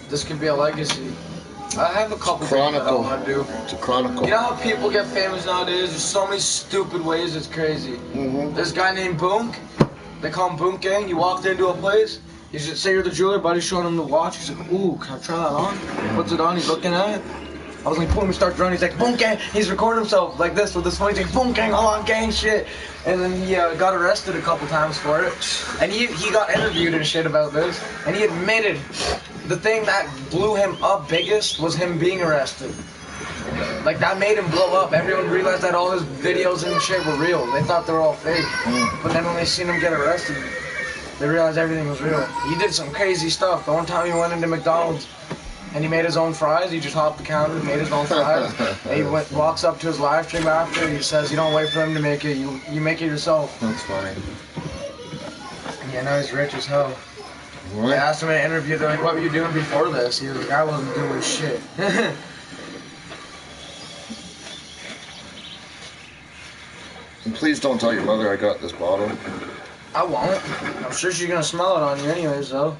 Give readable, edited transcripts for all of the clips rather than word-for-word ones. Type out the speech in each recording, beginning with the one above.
this could be a legacy. I have a couple things that I want to do. It's a chronicle. You know how people get famous nowadays? There's so many stupid ways, it's crazy. This guy named Boonk, they call him Boonk Gang. You walked into a place, you should say you're the jeweler, buddy's showing him the watch. He's like, ooh, can I try that on? He puts it on, he's looking at it. I was like, boom, he starts running. He's like, Boonk Gang. He's recording himself like this with this phone. He's like, Boonk Gang, hold on, gang shit. And then he got arrested a couple times for it. And he got interviewed and shit about this. And he admitted the thing that blew him up biggest was him being arrested. Like, that made him blow up. Everyone realized that all his videos and shit were real. They thought they were all fake. But then when they seen him get arrested, they realized everything was real. He did some crazy stuff. The one time he went into McDonald's and he made his own fries. He just hopped the counter, made his own fries. And he walks up to his live stream after, and he says, you don't wait for them to make it, you make it yourself. That's funny. Yeah, now he's rich as hell. What? They asked him in an interview, they're like, what were you doing before this? He was like, I wasn't doing shit. And please don't tell your mother I got this bottle. I won't. I'm sure she's gonna smell it on you anyways, though.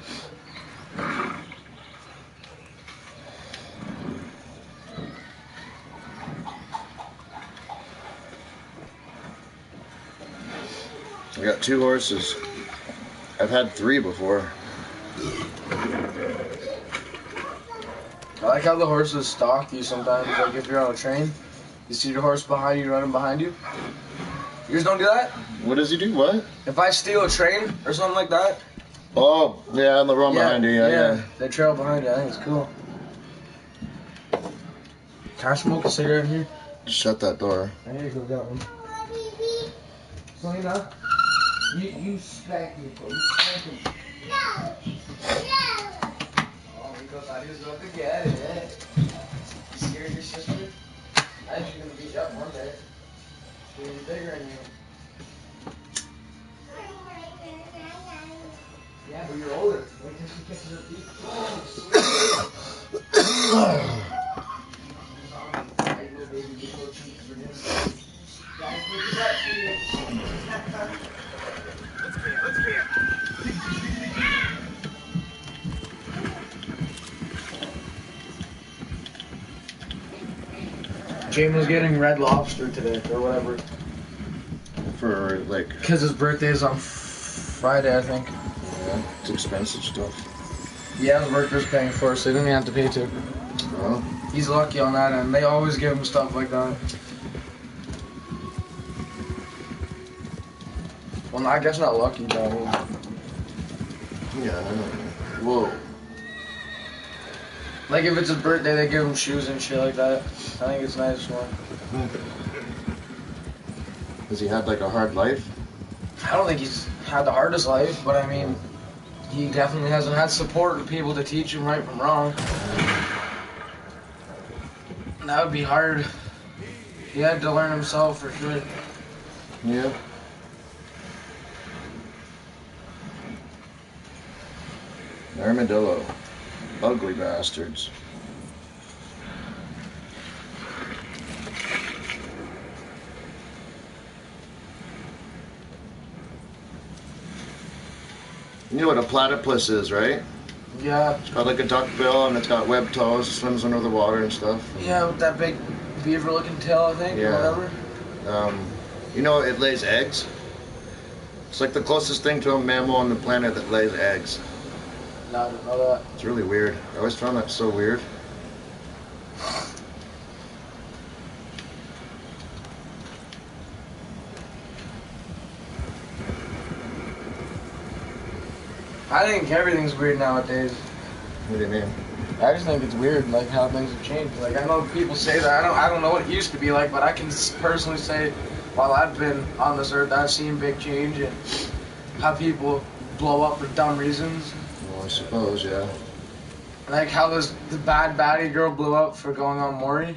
I got 2 horses. I've had 3 before. I like how the horses stalk you sometimes. Like if you're on a train, you see your horse behind you, running behind you. Yours don't do that? What does he do? What? If I steal a train or something like that. Oh, yeah, on the run behind you. Yeah. They trail behind you. I think it's cool. Can I smoke a cigarette in here? Shut that door. I need to go get one. Selena, you spank me, bro. You spank me. Oh, he goes out. He's going to get it, eh? You scared your sister? I think she's going to beat you up one day. She's going to be bigger than you. Yeah, but you're older. Wait till she kisses her feet. Let's get it. James was getting Red Lobster today, or whatever. For, like... Because his birthday is on Friday, I think. Yeah, it's expensive stuff. Yeah, his workers paying for it, so he didn't have to pay to. Well, he's lucky on that end. They always give him stuff like that. Well, I guess not lucky, but yeah, I know. Whoa. Like if it's his birthday, they give him shoes and shit like that. I think it's nice for him. Has he had like a hard life? I don't think he's had the hardest life, but I mean, he definitely hasn't had support of people to teach him right from wrong. And that would be hard. He had to learn himself for sure. Yeah. Armadillo. Ugly bastards. You know what a platypus is, right? Yeah. It's got like a duck bill and it's got webbed toes, it swims under the water and stuff. Yeah, with that big beaver looking tail, I think, or whatever. You know, it lays eggs. It's like the closest thing to a mammal on the planet that lays eggs. No, I didn't know that. It's really weird. I always found that so weird. I think everything's weird nowadays. What do you mean? I just think it's weird, like how things have changed. Like I know people say that I don't know what it used to be like, but I can personally say, while I've been on this earth, I've seen big change and how people blow up for dumb reasons. Well, I suppose, yeah. Like how the bad baddie girl blew up for going on Maury.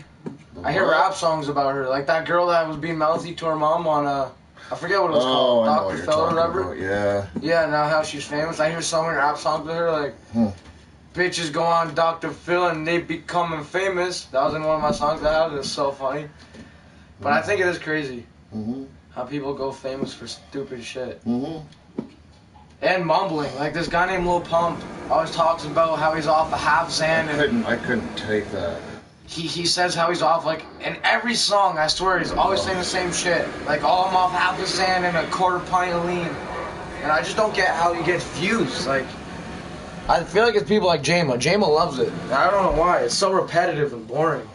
I hear rap songs about her, like that girl that was being mouthy to her mom on I forget what it was called, Dr. Phil or whatever. Yeah. Yeah, now how she's famous. I hear so many rap songs with her, like, bitches go on Dr. Phil and they becoming famous. That was in one of my songs that I had. It was so funny. But I think it is crazy how people go famous for stupid shit. And mumbling. Like this guy named Lil Pump always talks about how he's off a half Xan, and I couldn't take that. he says how he's off, like, in every song, I swear, he's always saying the same shit. Like, oh, I'm off half a Xan and a quarter pint of lean. And I just don't get how he gets views. Like, I feel like it's people like Jama. Jama loves it. I don't know why. It's so repetitive and boring.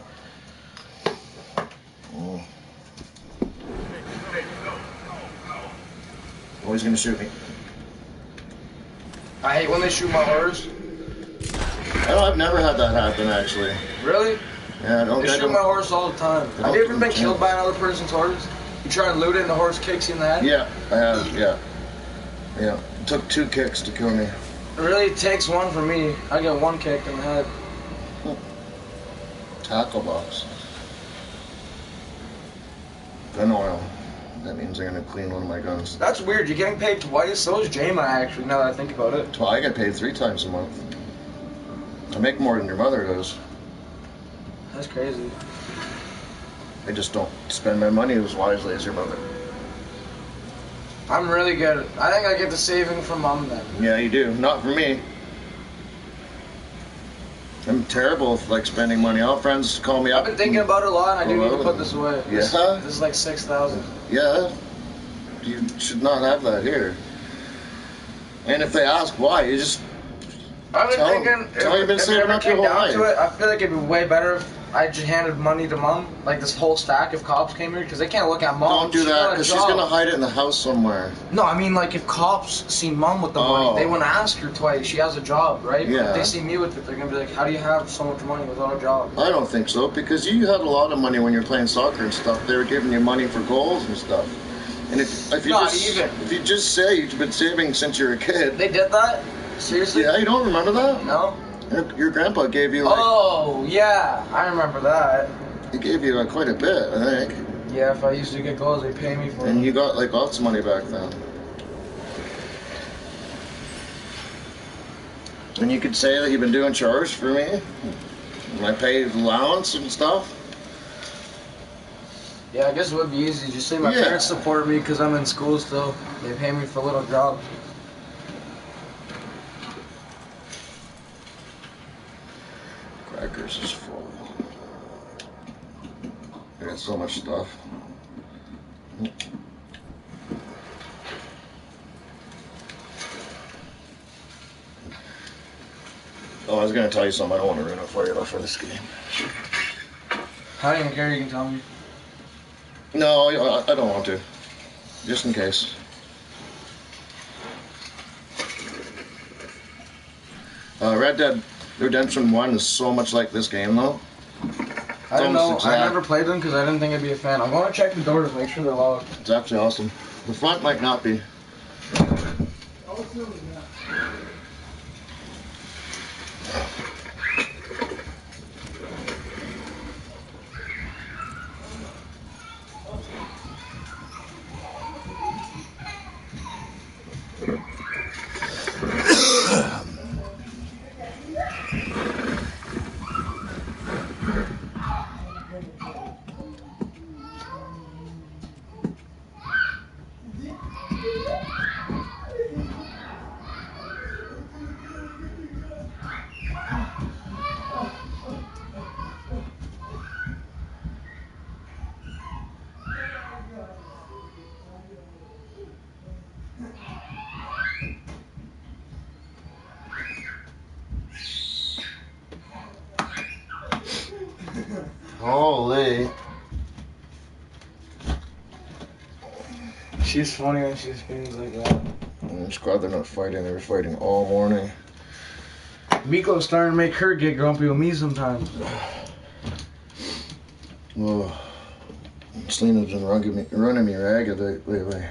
Oh, he's gonna shoot me. I hate when they shoot my horse. I've never had that happen, actually. Really? Yeah, They shoot my horse all the time. Have you ever been killed by another person's horse? You try and loot it and the horse kicks you in the head? Yeah, I have, yeah. Yeah, it took 2 kicks to kill me. It really takes one for me. I get 1 kick in the head. Tackle box. Gun oil. That means they're gonna clean one of my guns. That's weird. You're getting paid twice. So is Jama, actually, now that I think about it. Well, I get paid 3 times a month. I make more than your mother does. That's crazy. I just don't spend my money as wisely as your mother. I'm really good. I think I get the saving from mom then. Yeah, you do. Not for me. I'm terrible with like spending money. All friends call me up. I've been thinking about it a lot, and I do need to put this away. Yeah. This is like 6,000. Yeah. You should not have that here. And if they ask why, you just I've been thinking. tell you've been saving up your whole life. I feel like it'd be way better if I just handed money to mom, like this whole stack if cops came here, because they can't look at mom. Don't do that, because she's gonna hide it in the house somewhere. No, I mean like if cops see mom with the money, they wouldn't ask her twice. She has a job, right? Yeah. But if they see me with it, they're gonna be like, "How do you have so much money without a job?" I don't think so, because you had a lot of money when you were playing soccer and stuff. They were giving you money for goals and stuff. And if you just say you've been saving since you were a kid. They did that? Seriously? Yeah, you don't remember that? No. Your grandpa gave you like. Oh yeah, I remember that. He gave you quite a bit, I think. Yeah, if I used to get goals, they pay me for it. And you got like lots of money back then. And you could say that you've been doing chores for me. And I paid allowance and stuff. Yeah, I guess it would be easy. Just say my parents support me because I'm in school still. They pay me for little jobs. Crackers is full. I got so much stuff. Oh, I was gonna tell you something. I don't want to ruin it for you though for this game. I don't even care. You can tell me. No, I don't want to. Just in case. Red Dead Redemption 1 is so much like this game though. I don't know. I never played them because I didn't think I'd be a fan. I'm going to check the doors, make sure they're locked. It's actually awesome. The front might not be. Holy. She's funny when she screams like that. I'm just glad they're not fighting. They were fighting all morning. Miko's starting to make her get grumpy with me sometimes. Oh, Selena's been running me ragged lately.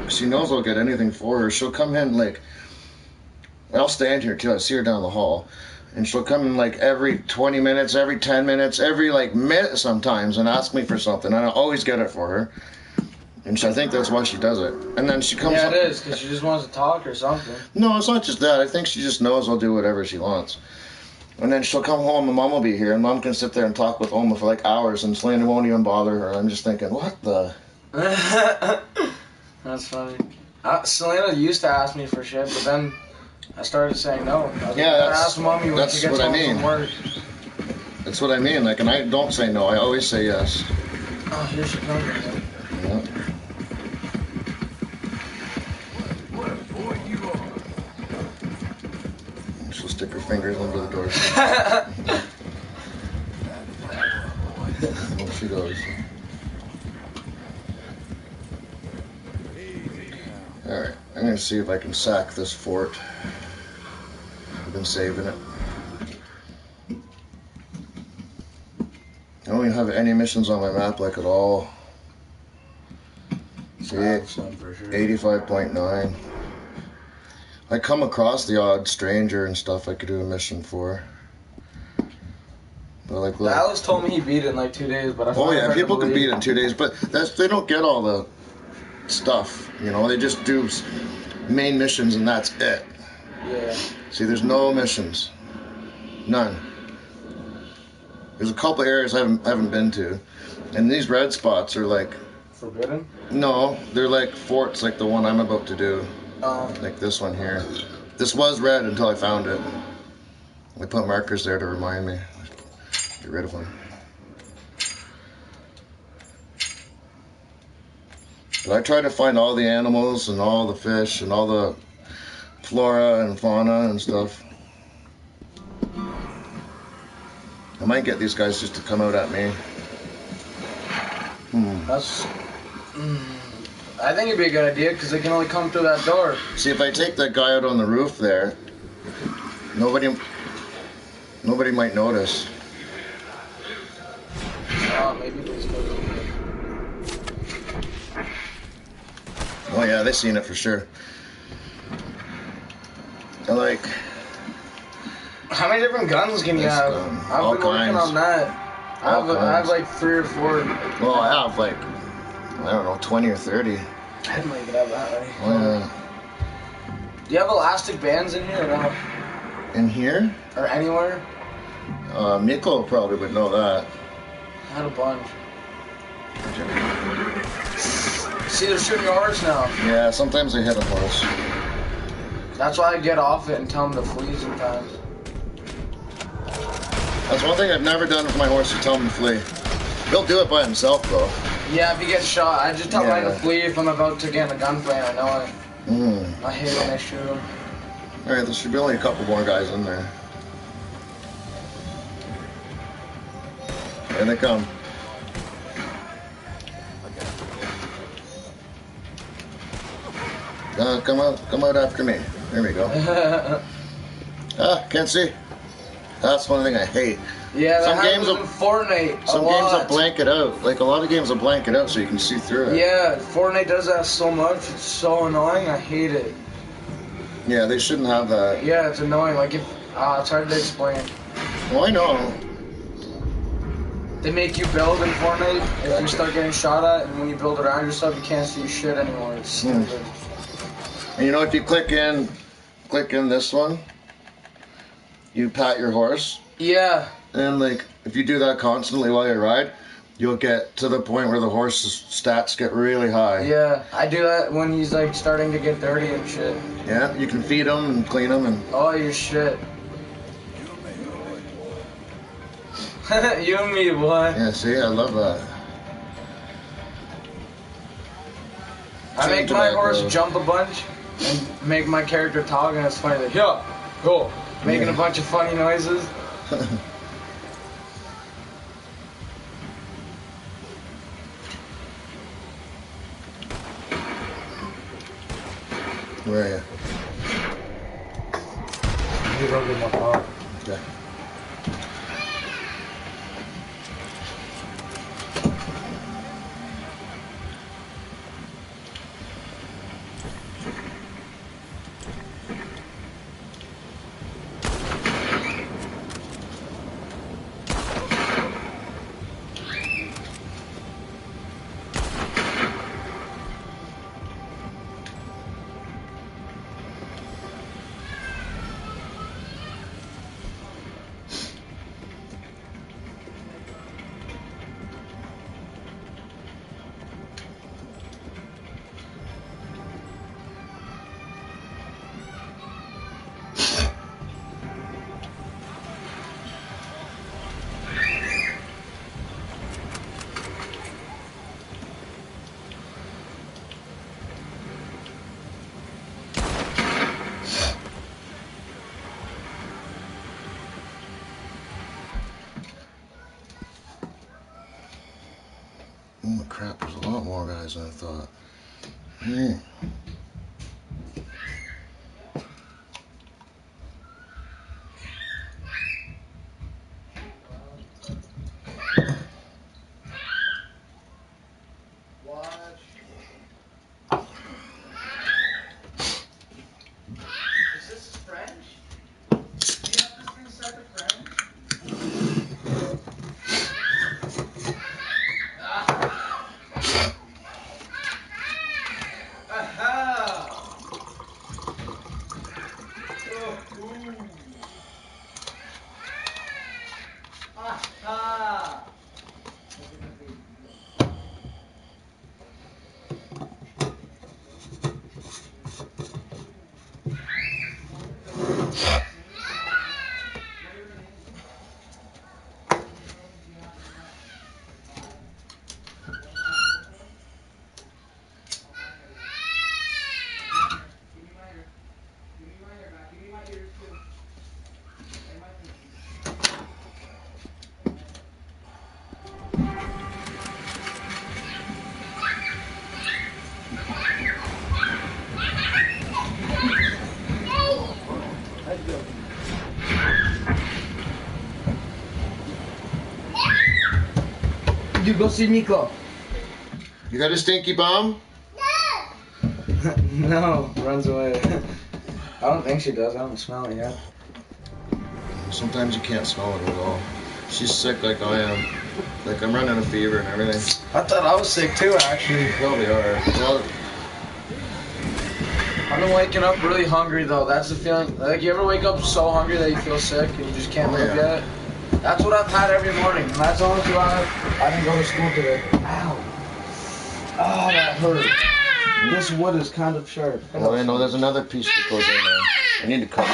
She knows I'll get anything for her. She'll come in like, I'll stand here till I see her down the hall. And she'll come in like every 20 minutes, every 10 minutes, every like minute sometimes and ask me for something. And I always get it for her. And I think that's why she does it. And then she comes it is, because she just wants to talk or something. No, it's not just that. I think she just knows I'll do whatever she wants. And then she'll come home and Mom will be here. And Mom can sit there and talk with Oma for like hours. And Selena won't even bother her. I'm just thinking, what the? That's funny. Selena used to ask me for shit, but then I started saying no. Yeah, I asked mommy when she gets home from work. That's what I mean. Like, and I don't say no. I always say yes. Oh, here she comes. Yeah. She'll stick her fingers under the door. There she goes. Alright, I'm gonna see if I can sack this fort. I've been saving it. I don't even have any missions on my map, like, at all. See, 85.9. I come across the odd stranger and stuff I could do a mission for. But like, look. Alex told me he beat it in like 2 days, but I Oh yeah, people can beat it in 2 days, but they don't get all the stuff, you know. They just do main missions and that's it. Yeah. See, there's no missions, none. There's a couple areas I haven't been to, and these red spots are like forbidden. No, they're like forts, like the one I'm about to do. Like this one here. This was red until I found it. I put markers there to remind me. Get rid of them. But I try to find all the animals and all the fish and all the flora and fauna and stuff. I might get these guys just to come out at me. That's... I think it'd be a good idea because they can only come through that door. See, if I take that guy out on the roof there, nobody might notice. Maybe these guys over here. Oh yeah, they seen it for sure. I like... How many different guns can you have? I've been working on that. I have like 3 or 4. Well, I have like, I don't know, 20 or 30. I didn't even have that many. Oh, yeah. Do you have elastic bands in here or no? In here? Or anywhere? Miko probably would know that. I had a bunch. See, they're shooting ours now. Yeah, sometimes they hit a horse. That's why I get off it and tell them to flee sometimes. That's one thing I've never done with my horse, to tell him to flee. He'll do it by himself, though. Yeah, if he gets shot, I just tell mine to flee if I'm about to get in a gunfight. I know it. I hate when they shoot him. Alright, there should be only a couple more guys in there. Here they come. Come out after me. There we go. Can't see. That's one thing I hate. Yeah, some games in Fortnite. Some games will blank it out. Like a lot of games will blank it out so you can see through it. Yeah, Fortnite does that so much. It's so annoying. I hate it. Yeah, they shouldn't have that. Yeah, it's annoying. Like if it's hard to explain. Well, I know. They make you build in Fortnite if you start getting shot at, and when you build around yourself, you can't see shit anymore. It's stupid. And you know, if you click in this one, you pat your horse. Yeah. And like, if you do that constantly while you ride, you'll get to the point where the horse's stats get really high. Yeah, I do that when he's like starting to get dirty and shit. Yeah, you can feed him and clean him and... Oh, your shit. You and me, boy. Yeah, see, I love that. I make my horse jump a bunch and make my character talk, and it's funny. Like, yeah, go. Making a bunch of funny noises. Where are you? You go get my car. Okay. Oh crap, there's a lot more guys than I thought. Hmm. You go see Nico. You got a stinky bum? No, runs away. I don't think she does. I don't smell it yet. Sometimes you can't smell it at all. She's sick like I am. Like I'm running a fever and everything. I thought I was sick too, actually. You probably are. Well, I've been waking up really hungry though. That's the feeling. Like you ever wake up so hungry that you feel sick and you just can't move yet? That's what I've had every morning. And that's honestly why I didn't go to school today. Ow. Oh, that hurt. This wood is kind of sharp. well, I know there's another piece that goes in there. I need to cut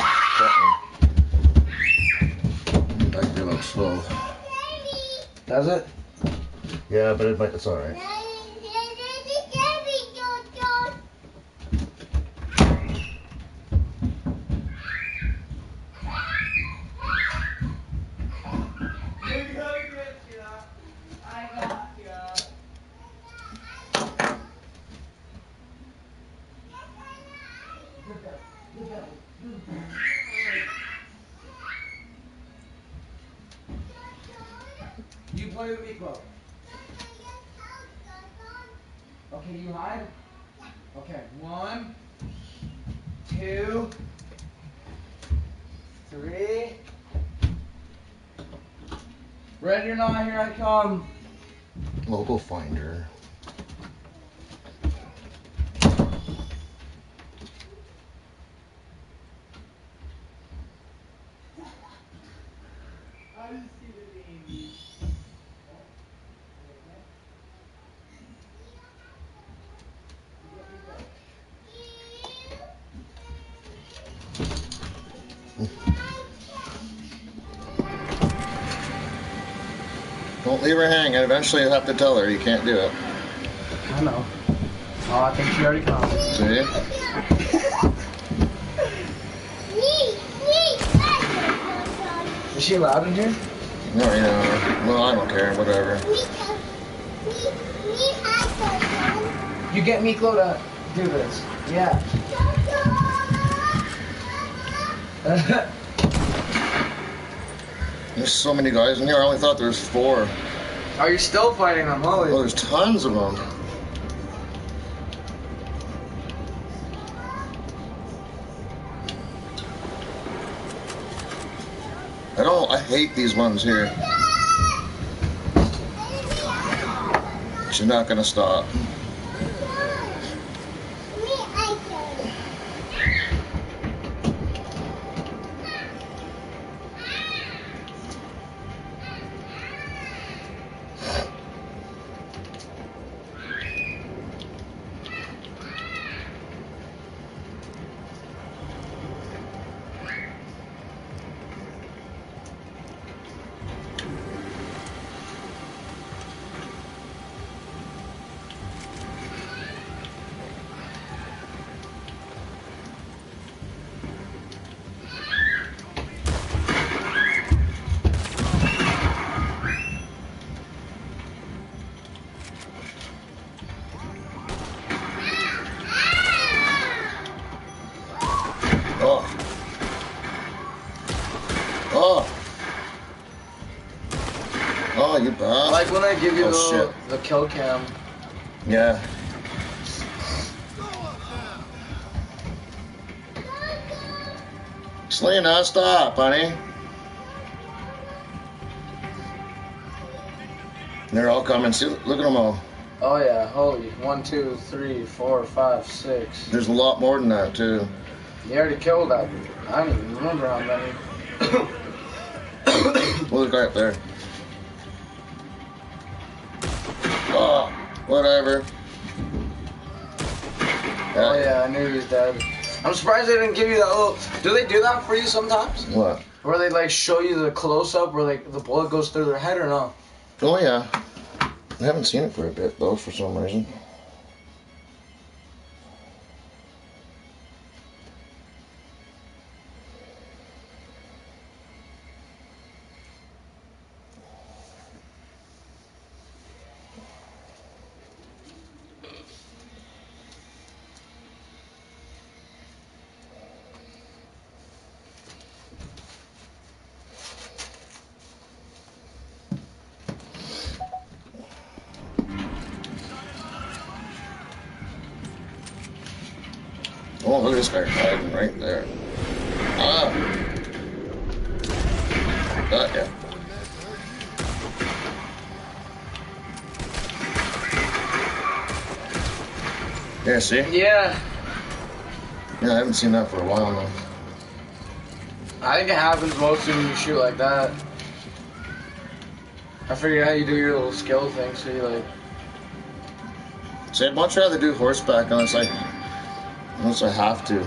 one. Back there looks slow. Does it? Yeah, but it's alright. You play with me, Chloe. Okay, you hide. Okay, 1, 2, 3. Ready or not, here I come. Local finder. Don't leave her hanging. Eventually you'll have to tell her you can't do it. I know. Oh, I think she already comes. See? Is she allowed in here? No, you know. Well, I don't care. Whatever. You get Miklo to do this. Yeah. There's so many guys in here. I only thought there was 4. Are you still fighting them? Holy. Oh, there's tons of them. I hate these ones here. She's not gonna stop. Oh, you bastard. Like when I give you the kill cam. Yeah. Selena, stop, honey. They're all coming. See, look at them all. Oh yeah, holy 1, 2, 3, 4, 5, 6. There's a lot more than that too. You already killed that. I don't even remember how many. Well, the guy up there. Oh, whatever. Oh yeah, I knew he was dead. I'm surprised they didn't give you that little. Do they do that for you sometimes? What? Where they like show you the close up where like the bullet goes through their head or no? Oh yeah. I haven't seen it for a bit though, for some reason. Oh, look at this guy hiding right there. Ah! Got ya. Yeah, see? Yeah. Yeah, I haven't seen that for a while now. I think it happens mostly when you shoot like that. I figured how you do your little skill thing, so you like. See, I'd much rather do horseback unless I have to.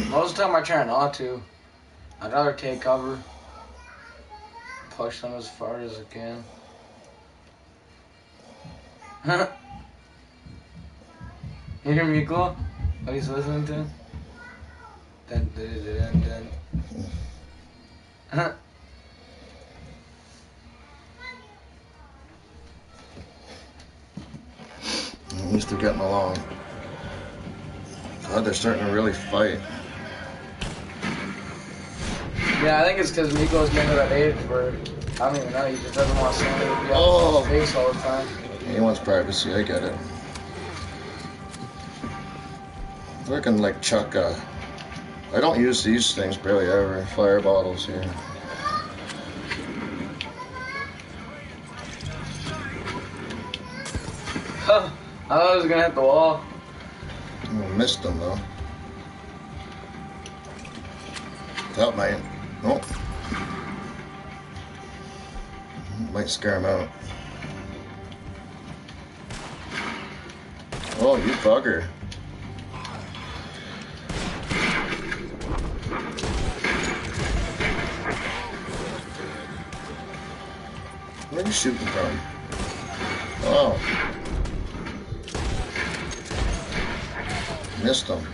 Most of the time I try not to. I'd rather take cover. Push them as far as I can. You hear Miklo? What he's listening to? Dun, dun, dun, dun. At least they're getting along. God, they're starting to really fight. Yeah, I think it's because Miko's getting to that age where, I don't even know, he just doesn't want somebody to be on his face all the time. He wants privacy, I get it. I can like chuck I don't use these things barely ever, fire bottles here. Huh, I thought I was gonna hit the wall. I missed them though. That might, oh. Might scare him out. Oh, you bugger. Where are you shooting from? Oh. Missed him.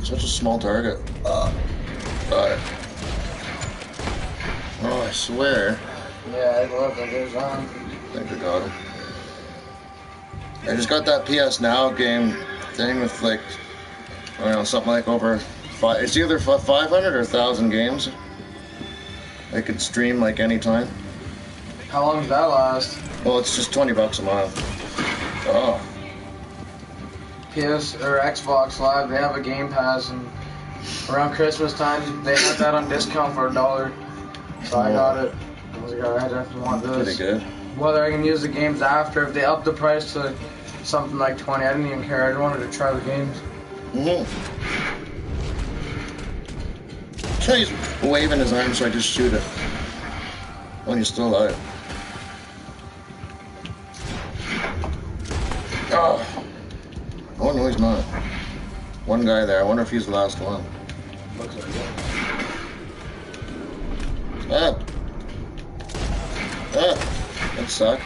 Such a small target. Got it. Oh, I swear. Yeah, I love that goes on. I think I got him. I just got that PS Now game thing with like, I don't know, something like over five. It's either 500 or 1,000 games. I could stream like anytime. How long does that last? Well, it's just $20 a month. Oh. PS or Xbox Live, they have a Game Pass, and around Christmas time they had that on discount for $1. So I got it. I was like, I definitely want this. Pretty good. Whether I can use the games after, if they up the price to something like 20, I didn't even care. I just wanted to try the games. He's waving his arm, so I just shoot it. When you're still alive. Oh. Oh no, he's not. One guy there. I wonder if he's the last one. Looks like it. Ah. Ah. That sucked.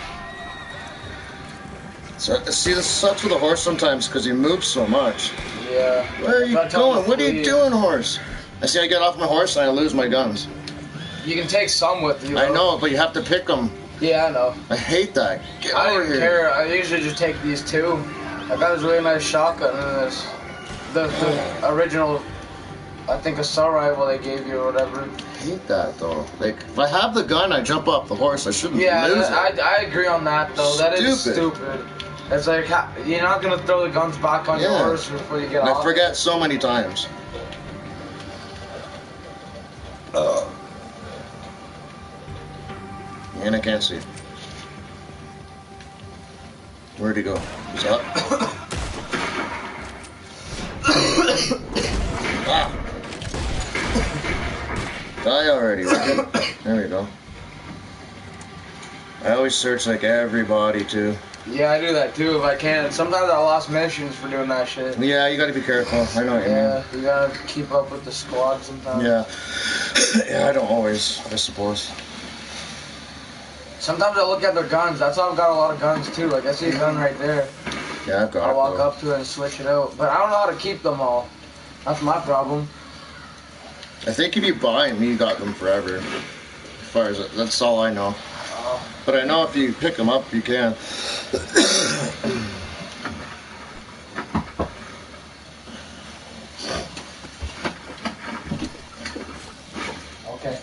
So, see, this sucks with a horse sometimes because he moves so much. Yeah. Where are you going? What are you doing, horse? I see I get off my horse and I lose my guns. You can take some with you. I know, but you have to pick them. Yeah, I know. I hate that. Get I over don't here. care. I usually just take these two. I got this really nice shotgun in this. The original I think assault rifle they gave you or whatever. I hate that though. Like, if I have the gun, I jump off the horse. I shouldn't lose it. I agree on that though. That is stupid. It's like, you're not gonna throw the guns back on your horse before you get off. I forget so many times. And I can't see. Where'd he go? He's up. Ah. Die already, right? There we go. I always search like everybody too. Yeah, I do that too if I can. Sometimes I lost missions for doing that shit. Yeah, you gotta be careful. I know what you mean. Yeah, you gotta keep up with the squad sometimes. Yeah. Yeah, I don't always, I suppose. Sometimes I look at their guns. That's why I've got a lot of guns too. Like, I see a gun right there. Yeah, I've got it. I'll walk up to it and switch it out. But I don't know how to keep them all. That's my problem. I think if you buy them, you got them forever. As far as that's all I know. But I know if you pick them up, you can. Okay.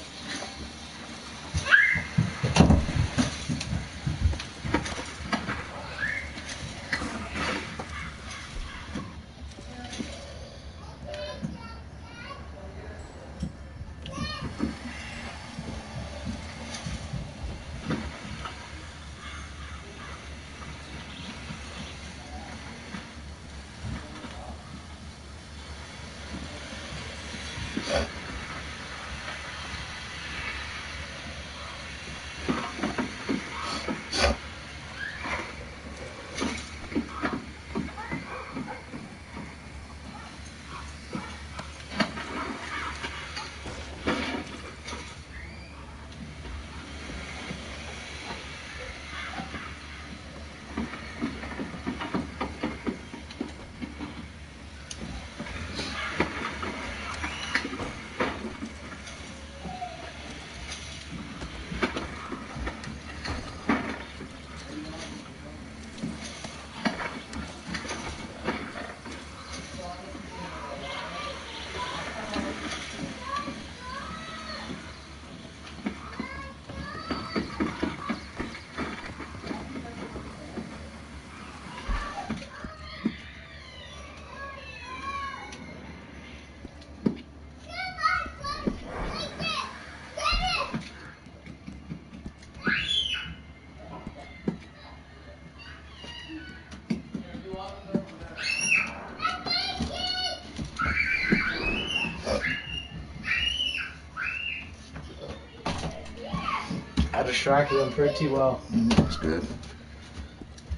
I distracted them pretty well. That's good.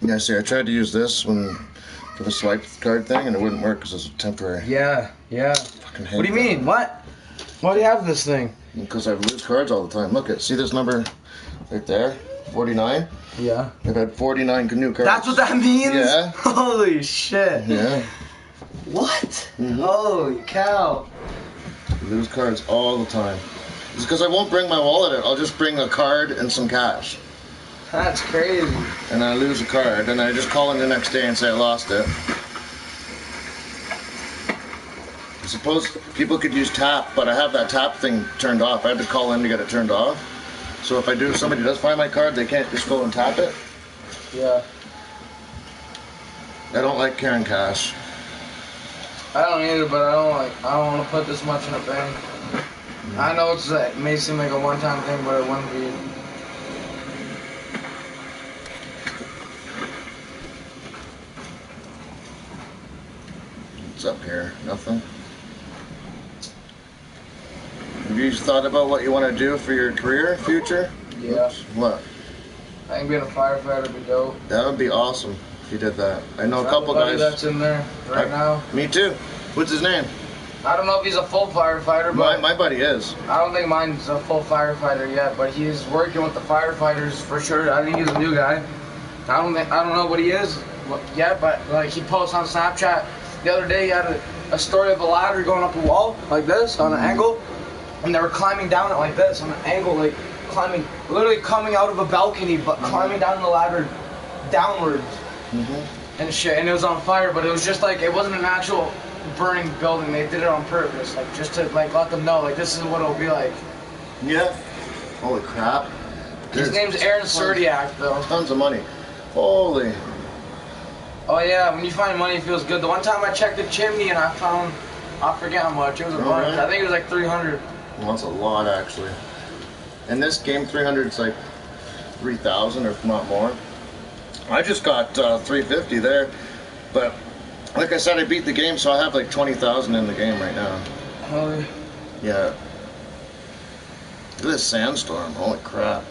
Yeah, see, I tried to use this for the swipe card thing, and it wouldn't work because it's temporary. Yeah. Fucking hate What do you mean? What? Why do you have this thing? Because I lose cards all the time. Look at, see this number right there? 49? Yeah. I've had 49 new cards. That's what that means? Yeah. Holy shit. Yeah. What? Holy cow. I lose cards all the time. It's because I won't bring my wallet in. I'll just bring a card and some cash. That's crazy. And I lose a card, and I just call in the next day and say I lost it. I suppose people could use tap, but I have that tap thing turned off. I had to call in to get it turned off. So if somebody does find my card, they can't just go and tap it. Yeah. I don't like carrying cash. I don't either, but I don't want to put this much in a bank. I know it may seem like a one-time thing, but it wouldn't be. What's up here? Nothing? Have you thought about what you want to do for your career, future? Yeah. Oops. What? I think being a firefighter would be dope. That would be awesome if you did that. I know a couple Everybody guys. that's in there right now. Me too. What's his name? I don't know if he's a full firefighter, but My buddy is. I don't think mine's a full firefighter yet, but he's working with the firefighters for sure. I think he's a new guy. I don't know what he is yet, but like he posts on Snapchat the other day. He had a story of a ladder going up a wall like this on an angle, and they were climbing down it like this on an angle, like climbing, literally coming out of a balcony, but climbing down the ladder downwards and shit. And it was on fire, but it was just like it wasn't an actual burning building. They did it on purpose, like just to like let them know, like this is what it'll be like. Yeah. Holy crap. His name's Aaron Serdiak, though. Tons of money. Holy. Oh yeah, when you find money, it feels good. The one time I checked the chimney and I found, I forget how much. It was a bunch. Right. I think it was like 300. Well, that's a lot, actually. In this game, 300 is like 3,000 or if not more. I just got 350 there, but like I said, I beat the game, so I have like 20,000 in the game right now. Holy. Yeah. Look at this sandstorm. Holy crap.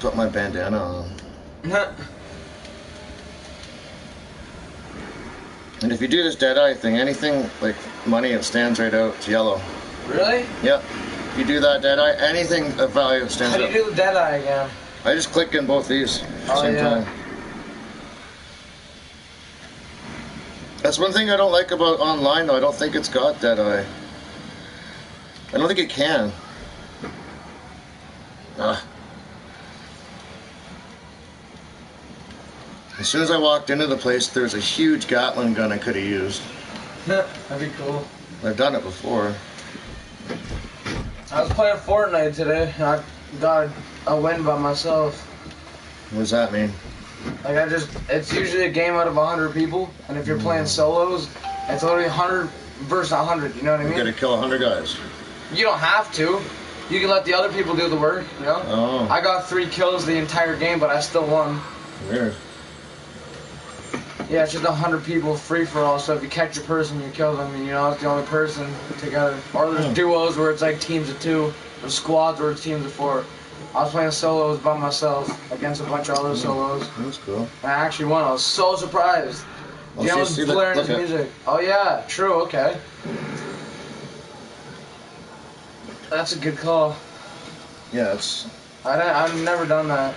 Put my bandana on. And if you do this Deadeye thing, anything like money, it stands right out. It's yellow. Really? Yep. If you do that Deadeye, anything of value stands out. How do you do the Deadeye again? I just click in both these at the same time. That's one thing I don't like about online, though. I don't think it's got Deadeye. I don't think it can. As soon as I walked into the place, there's a huge Gatling gun I could have used. That'd be cool. I've done it before. I was playing Fortnite today, and I got a win by myself. What does that mean? Like it's usually a game out of 100 people, and if you're playing solos, it's literally 100 versus 100, you know what I mean? You gotta kill 100 guys. You don't have to. You can let the other people do the work, you know? Oh. I got 3 kills the entire game, but I still won. Weird. Yeah, it's just 100 people free for all, so if you catch a person, you kill them, and you know, it's the only person together. Or there's duos where it's like teams of 2, or squads where it's teams of 4. I was playing solos by myself against a bunch of other solos. That's cool. And I actually won. I was so surprised. Well, Jalen was blaring his music. Oh yeah, true, okay. That's a good call. Yeah, it's... I've never done that.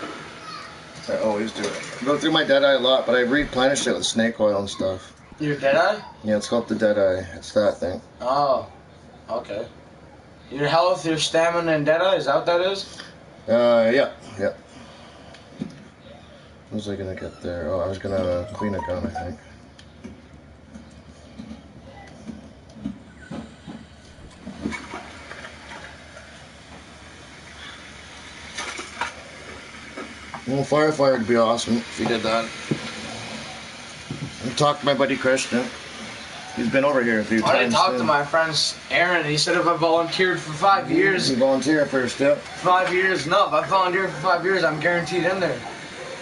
I always do it. I go through my Deadeye a lot, but I replenish it with snake oil and stuff. Your Deadeye? Yeah, it's called the Deadeye. It's that thing. Oh, okay. Your health, your stamina, and Deadeye, is that what that is? Yeah. What was I gonna get there? Oh, I was gonna clean a gun, I think. Well, firefighter would be awesome if you did that. I talked to my buddy Christian. He's been over here a few times. I already talked to my friend Aaron, and he said if I volunteered for 5 years... You volunteer first, yeah? 5 years? No, if I volunteered for 5 years, I'm guaranteed in there.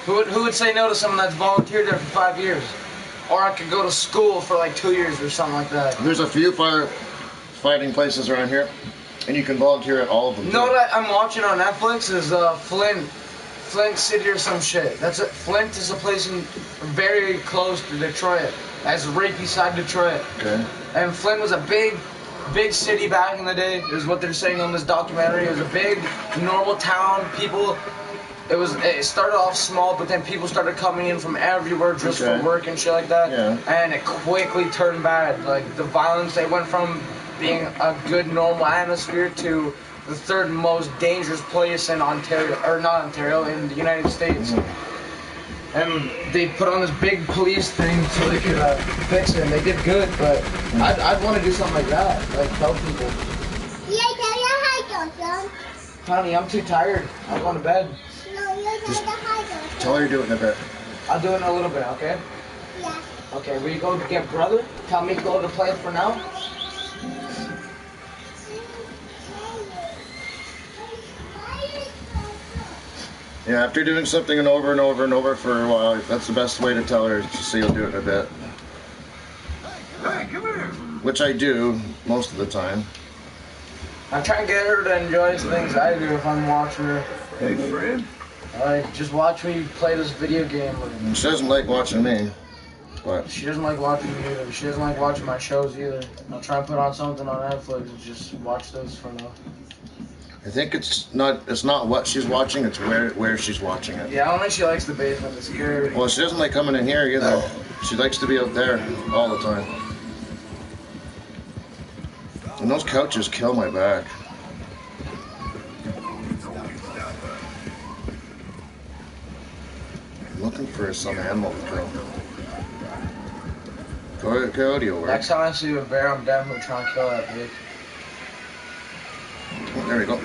Who would say no to someone that's volunteered there for 5 years? Or I could go to school for like 2 years or something like that. There's a few firefighting places around here, and you can volunteer at all of them. You know what I'm watching on Netflix is Flint City or some shit. That's it. Flint is a place very close to Detroit. That's right beside Detroit. Okay. And Flint was a big city back in the day, is what they're saying on this documentary. It was a big, normal town. It started off small, but then people started coming in from everywhere just for work and shit like that. Yeah. And it quickly turned bad. Like, the violence, they went from being a good, normal atmosphere to the 3rd most dangerous place in Ontario, or not Ontario, in the United States. And they put on this big police thing so they could fix it, and they did good, but I'd want to do something like that, like help people. Honey, I'm too tired. I'm going to bed. Just tell her you do it in a bit. I'll do it in a little bit, okay? Yeah. Okay, will you go get brother? Tell me to go to play for now? Yeah, after doing something over and over and over for a while, that's the best way to tell her, just say you'll do it in a bit. Hey, come here! Which I do, most of the time. I try and get her to enjoy the things I do if I'm watching her. Hey, friend. Just watch me play this video game. She doesn't like watching me. But she doesn't like watching me either. She doesn't like watching my shows either. I'll try and put on something on Netflix and just watch those for now. I think it's not what she's watching, it's where she's watching it. Yeah, I don't think she likes the basement. It's scary. Well, she doesn't like coming in here either. She likes to be out there all the time. And those couches kill my back. I'm looking for some animal to kill. Coyote will work. Next time I see a bear, I'm definitely trying to kill that bitch. Oh, there we go.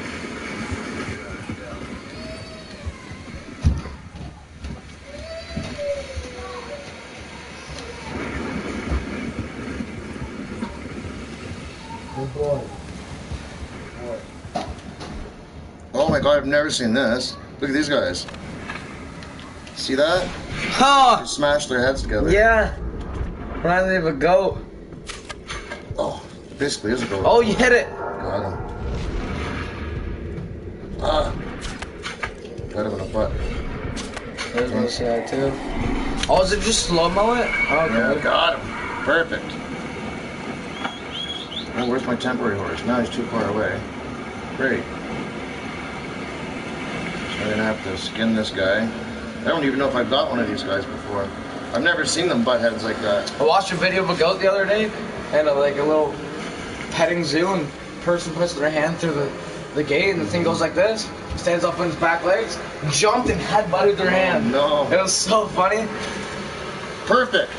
Good boy. Oh my god, I've never seen this. Look at these guys. See that? Huh! They smashed their heads together. Yeah. Reminds me of a goat. Oh, it basically is a goat. Oh, you hit it. Got him. Ah. Got him in the butt. There's one side too. Oh, is it just slow-mo it? Oh, okay. Yeah, got him. Perfect. Oh, where's my temporary horse? Now he's too far away. Great. So I'm gonna have to skin this guy. I don't even know if I've got one of these guys before. I've never seen them butt heads like that. I watched a video of a goat the other day, and like a little petting zoo, and person puts their hand through the gate, and the thing goes like this, stands up on its back legs, jumped and headbutted their hand. No. It was so funny. Perfect.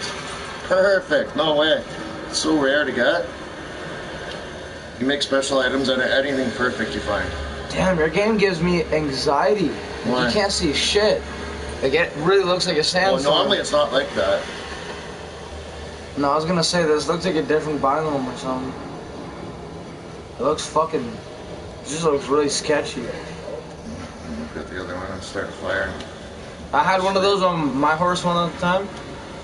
Perfect. No way. It's so rare to get. You make special items out of anything perfect you find. Damn, your game gives me anxiety. Why? You can't see shit. Like, it really looks like a sandstorm. Well, normally it's not like that. No, I was gonna say this looks like a different biome or something. It looks fucking. It just looks really sketchy. Got the other one and start firing. I had one of those on my horse one at the time.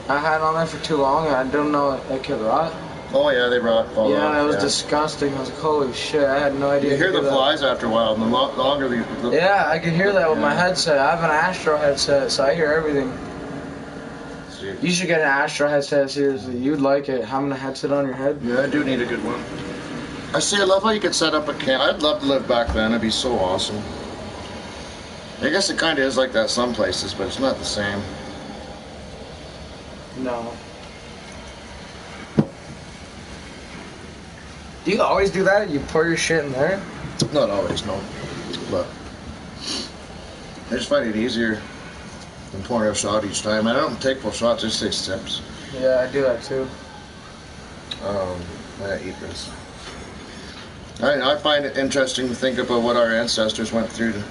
I had it on there for too long, and I didn't know it could rot. Oh yeah, they brought fall off. Yeah, it was disgusting. I was like, holy shit, I had no idea. You hear the that. flies after a while, and the longer the Yeah, I could hear that with my headset. I have an Astro headset, so I hear everything. See. You should get an Astro headset, seriously. You'd like it, having a headset on your head. Yeah, I do need a good one. I love how you could set up a camp. I'd love to live back then. It'd be so awesome. I guess it kind of is like that some places, but it's not the same. No. Do you always do that? You pour your shit in there? Not always, no. But I just find it easier than pouring a shot each time. I don't take full shots, I just take sips. Yeah, I do that too. I eat this. I find it interesting to think about what our ancestors went through.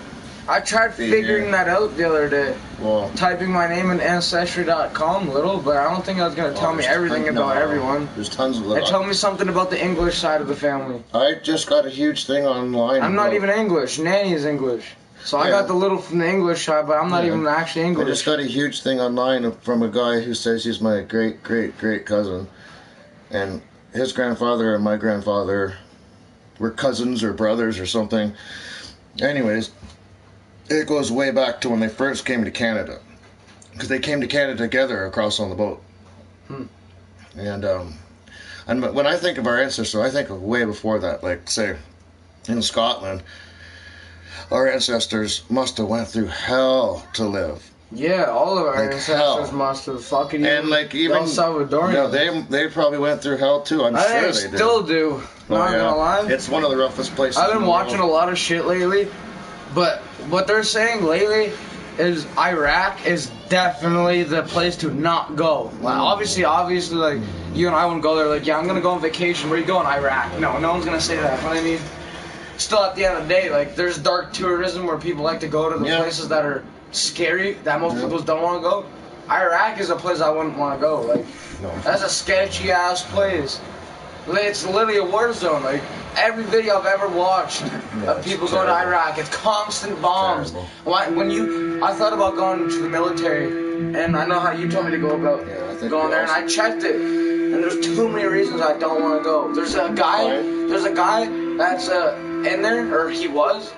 I tried figuring that out the other day. Well, typing my name in Ancestry.com little, but I don't think I was going to tell me everything about everyone. There's tons of little. It told me something about the English side of the family. I just got a huge thing online. I'm not even English. Nanny is English. So I got the little from the English side, but I'm not even actually English. I just got a huge thing online from a guy who says he's my great cousin. And his grandfather and my grandfather were cousins or brothers or something. Anyways, it goes way back to when they first came to Canada. Because they came to Canada together across on the boat. And when I think of our ancestors, I think of way before that. Like, say, in Scotland, our ancestors must have went through hell to live. Yeah, all of our like ancestors must have fucking. And like even El Salvadorians. Yeah, they probably went through hell too. I'm sure they still do. Not gonna lie. It's one of the roughest places. I've been watching a lot of shit lately, but what they're saying lately is Iraq is definitely the place to not go. Like, obviously, like you and I wouldn't go there. Like, yeah, I'm gonna go on vacation. Where you going? Iraq? No one's gonna say that. But I mean, still at the end of the day, like there's dark tourism where people like to go to the places that are scary that most people don't want to go. Iraq is a place I wouldn't want to go. Like, that's a sketchy ass place. It's literally a war zone. Like every video I've ever watched of people going to Iraq, it's constant bombs. I thought about going to the military, and I know how you told me to go about going there, and I checked it, and there's too many reasons I don't want to go. There's a guy that's in there, or he went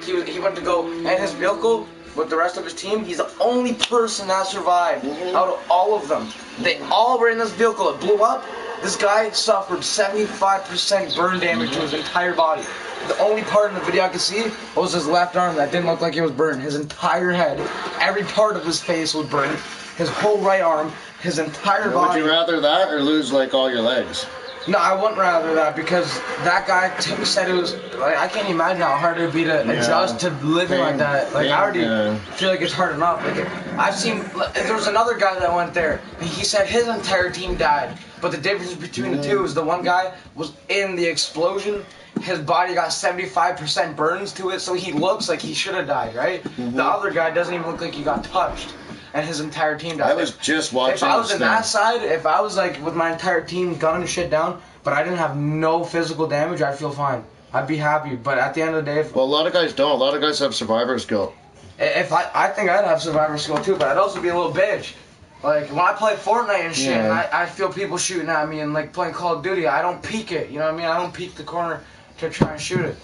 to go in his vehicle with the rest of his team. He's the only person that survived out of all of them. They all were in this vehicle. It blew up. This guy suffered 75% burn damage to his entire body. The only part in the video I could see was his left arm that didn't look like it was burned. His entire head, every part of his face was burned. His whole right arm, his entire body. Would you rather that or lose like all your legs? No, I wouldn't rather that because that guy said it was like I can't imagine how hard it would be to adjust to living like that. Like I already feel like it's hard enough. Like I've seen there was another guy that went there and he said his entire team died, but the difference between the two is the one guy was in the explosion. His body got 75% burns to it, so he looks like he should have died, right? The other guy doesn't even look like he got touched. And his entire team died. I was just watching. If I was in that side, if I was like with my entire team gunning shit down, but I didn't have no physical damage, I'd feel fine. I'd be happy. But at the end of the day, well, a lot of guys don't. A lot of guys have survivor's guilt. If I think I'd have survivor's guilt too, but I'd also be a little bitch. Like when I play Fortnite and shit, and I feel people shooting at me, and like playing Call of Duty, I don't peek it. You know what I mean? I don't peek the corner to try and shoot it.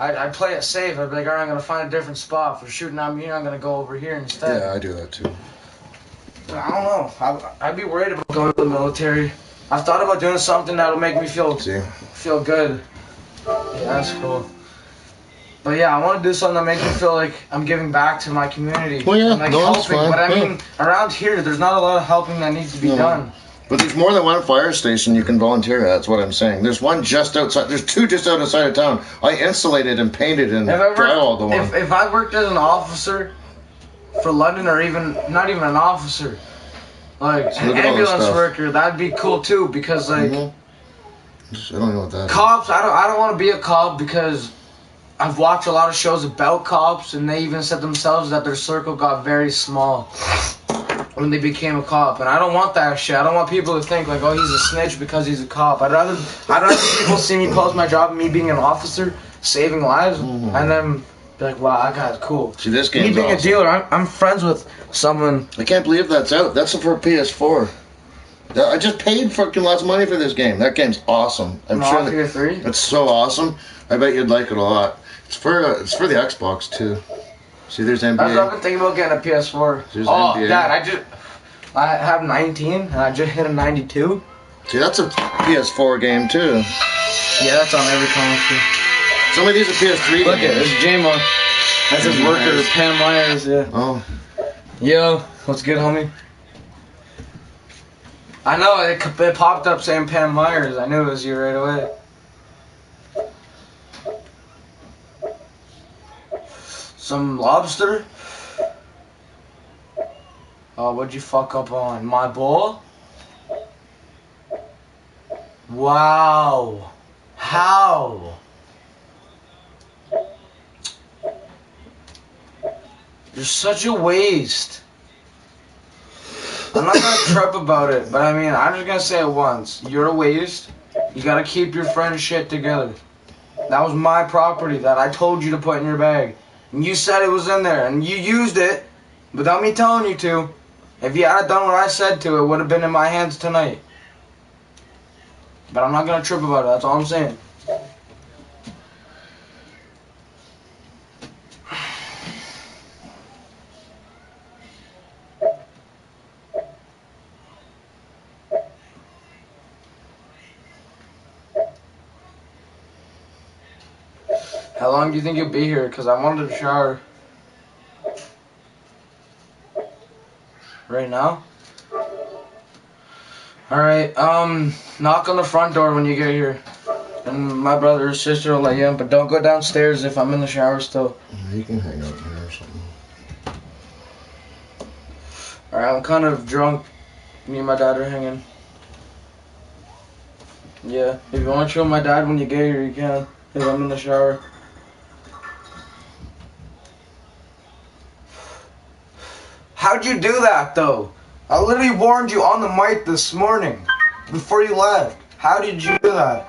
I play it safe. I'd be like, alright, I'm gonna find a different spot for shooting at me. I'm gonna go over here instead. Yeah, I do that too. I don't know. I'd be worried about going to the military. I've thought about doing something that'll make me feel good. Yeah, that's cool. But yeah, I want to do something that makes me feel like I'm giving back to my community. Well, yeah, and like no, helping. that's fine. But I mean, around here, there's not a lot of helping that needs to be done. But there's more than one fire station you can volunteer at, that's what I'm saying. There's one just outside, there's two just outside of town. I insulated and painted and drywalled the one. If I worked as an officer for London, or even, not even an officer, like so an ambulance worker, that'd be cool too, because like, I don't know what that cops, I don't want to be a cop because I've watched a lot of shows about cops, and they even said themselves that their circle got very small when they became a cop, and I don't want that shit. I don't want people to think like, oh, he's a snitch because he's a cop. I'd rather people see me post my job, me being an officer, saving lives, and then be like, wow, that guy's cool. See, this game's me being awesome. a dealer, I'm friends with someone. I can't believe that's out. That's for PS4. I just paid fucking lots of money for this game. That game's awesome. I'm sure It's so awesome. I bet you'd like it a lot. It's for the Xbox too. See, there's NBA. I've been thinking about getting a PS4. There's oh, NBA. Dad, I have 19, and I just hit a 92. See, that's a PS4 game too. Yeah, that's on every console. Some of these are PS3 Look games. at this J-Mo. That's his worker, Pam Myers, yeah. Oh. Yo, what's good, homie? I know, it popped up saying Pam Myers. I knew it was you right away. Some lobster? Oh, what'd you fuck up on? My bowl? Wow. How? You're such a waste. I'm not gonna trip about it, but I mean, I'm just gonna say it once. You're a waste. You gotta keep your friend's shit together. That was my property that I told you to put in your bag. And you said it was in there, and you used it without me telling you to. If you had done what I said to, it would have been in my hands tonight. But I'm not gonna trip about it, that's all I'm saying. How long do you think you'll be here? Because I wanted to shower. Right now? Alright, knock on the front door when you get here. And my brother or sister will let you in, but don't go downstairs if I'm in the shower still. You can hang out here or something. Alright, I'm kind of drunk. Me and my dad are hanging. Yeah, if you want to show my dad when you get here, you can. Because I'm in the shower. How'd you do that, though? I literally warned you on the mic this morning before you left. How did you do that?